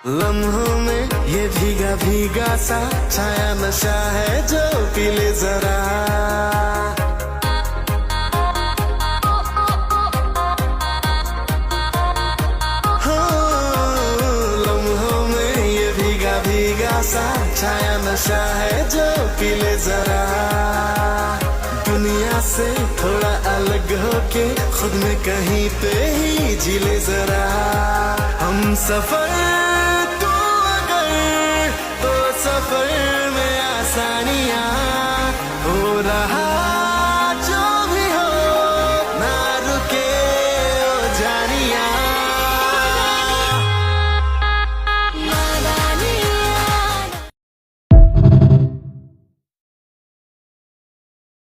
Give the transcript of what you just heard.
लम्हों में ये भीगा भीगा सा छाया नशा है जो पी ले जरा। हो लम्हों में ये भीगा भीगा सा छाया नशा है जो पी ले जरा। दुनिया से थोड़ा अलग होके खुद में कहीं पे ही जी ले जरा। हम सफर